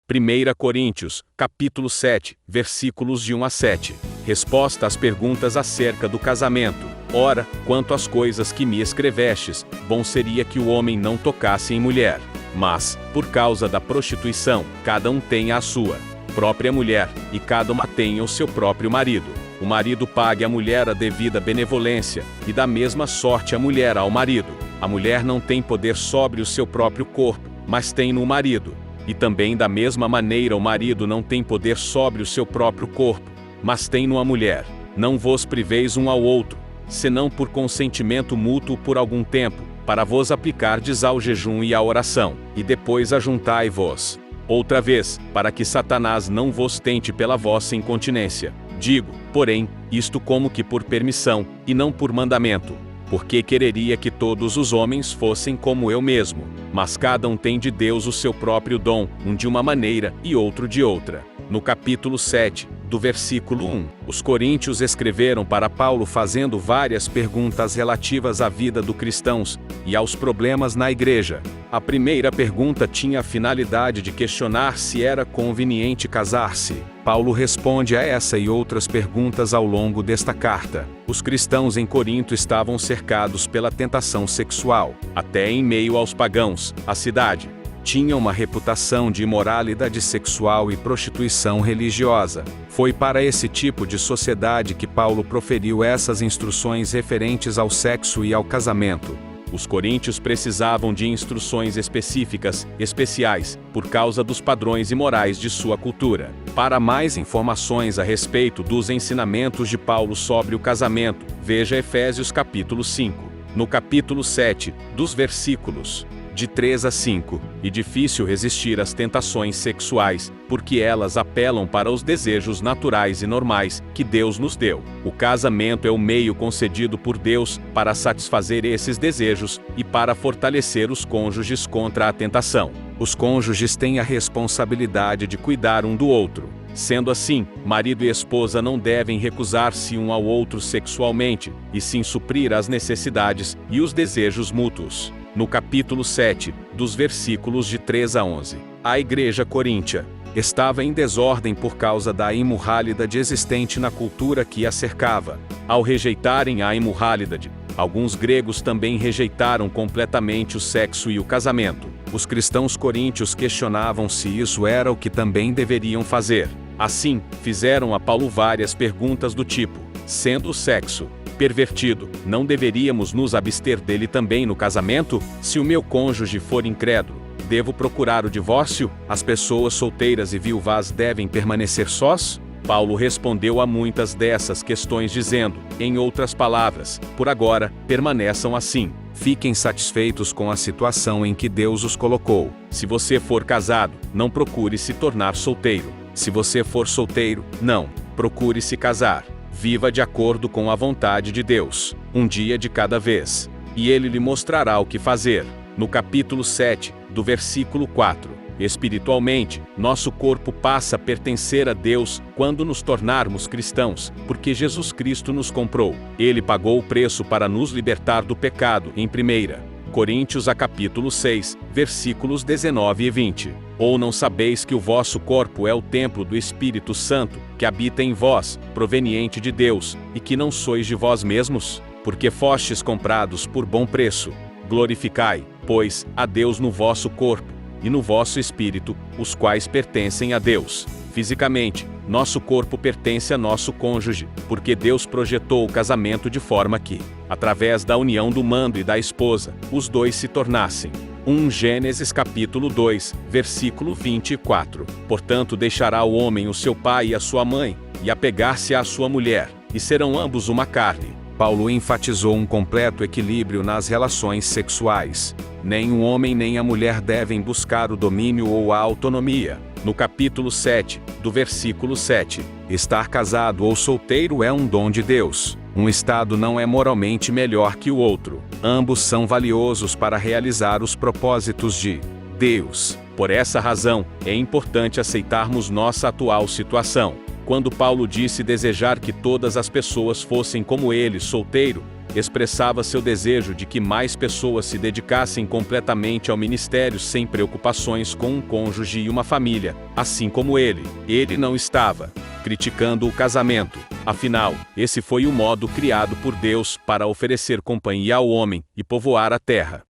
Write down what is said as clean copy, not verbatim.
1 Coríntios, capítulo 7, versículos de 1 a 7. Resposta às perguntas acerca do casamento. Ora, quanto às coisas que me escrevestes, bom seria que o homem não tocasse em mulher. Mas, por causa da prostituição, cada um tenha a sua própria mulher, e cada uma tenha o seu próprio marido. O marido pague à mulher a devida benevolência, e da mesma sorte a mulher ao marido. A mulher não tem poder sobre o seu próprio corpo, mas tem no marido. E também da mesma maneira o marido não tem poder sobre o seu próprio corpo, mas tem no a mulher. Não vos priveis um ao outro, senão por consentimento mútuo por algum tempo, para vos aplicardes ao jejum e à oração, e depois ajuntai-vos outra vez, para que Satanás não vos tente pela vossa incontinência. Digo, porém, isto como que por permissão, e não por mandamento. Porque quereria que todos os homens fossem como eu mesmo, mas cada um tem de Deus o seu próprio dom, um de uma maneira e outro de outra. No capítulo 7, do versículo 1, os coríntios escreveram para Paulo fazendo várias perguntas relativas à vida dos cristãos e aos problemas na igreja. A primeira pergunta tinha a finalidade de questionar se era conveniente casar-se. Paulo responde a essa e outras perguntas ao longo desta carta. Os cristãos em Corinto estavam cercados pela tentação sexual, até em meio aos pagãos. A cidade tinha uma reputação de imoralidade sexual e prostituição religiosa. Foi para esse tipo de sociedade que Paulo proferiu essas instruções referentes ao sexo e ao casamento. Os coríntios precisavam de instruções específicas, especiais, por causa dos padrões imorais de sua cultura. Para mais informações a respeito dos ensinamentos de Paulo sobre o casamento, veja Efésios capítulo 5. No capítulo 7, dos versículos de 3 a 5, e difícil resistir às tentações sexuais, porque elas apelam para os desejos naturais e normais que Deus nos deu. O casamento é o meio concedido por Deus para satisfazer esses desejos e para fortalecer os cônjuges contra a tentação. Os cônjuges têm a responsabilidade de cuidar um do outro. Sendo assim, marido e esposa não devem recusar-se um ao outro sexualmente, e sim suprir as necessidades e os desejos mútuos. No capítulo 7, dos versículos de 3 a 11, a igreja coríntia estava em desordem por causa da imoralidade existente na cultura que a cercava. Ao rejeitarem a imoralidade, alguns gregos também rejeitaram completamente o sexo e o casamento. Os cristãos coríntios questionavam se isso era o que também deveriam fazer. Assim, fizeram a Paulo várias perguntas do tipo: sendo o sexo pervertido, não deveríamos nos abster dele também no casamento? Se o meu cônjuge for incrédulo, devo procurar o divórcio? As pessoas solteiras e viúvas devem permanecer sós? Paulo respondeu a muitas dessas questões dizendo, em outras palavras, por agora, permaneçam assim. Fiquem satisfeitos com a situação em que Deus os colocou. Se você for casado, não procure se tornar solteiro. Se você for solteiro, não procure se casar. Viva de acordo com a vontade de Deus, um dia de cada vez, e Ele lhe mostrará o que fazer. No capítulo 7, do versículo 4, espiritualmente, nosso corpo passa a pertencer a Deus quando nos tornarmos cristãos, porque Jesus Cristo nos comprou. Ele pagou o preço para nos libertar do pecado, em 1 Coríntios capítulo 6, versículos 19 e 20. Ou não sabeis que o vosso corpo é o templo do Espírito Santo, que habita em vós, proveniente de Deus, e que não sois de vós mesmos? Porque fostes comprados por bom preço. Glorificai, pois, a Deus no vosso corpo, e no vosso espírito, os quais pertencem a Deus. Fisicamente, nosso corpo pertence a nosso cônjuge, porque Deus projetou o casamento de forma que, através da união do mando e da esposa, os dois se tornassem 1 Gênesis capítulo 2, versículo 24. Portanto deixará o homem o seu pai e a sua mãe, e apegar-se à sua mulher, e serão ambos uma carne. Paulo enfatizou um completo equilíbrio nas relações sexuais. Nem o homem nem a mulher devem buscar o domínio ou a autonomia. No capítulo 7, do versículo 7, estar casado ou solteiro é um dom de Deus. Um estado não é moralmente melhor que o outro. Ambos são valiosos para realizar os propósitos de Deus. Por essa razão, é importante aceitarmos nossa atual situação. Quando Paulo disse desejar que todas as pessoas fossem como ele, solteiro, expressava seu desejo de que mais pessoas se dedicassem completamente ao ministério sem preocupações com um cônjuge e uma família, assim como ele. Ele não estava criticando o casamento. Afinal, esse foi o modo criado por Deus para oferecer companhia ao homem e povoar a terra.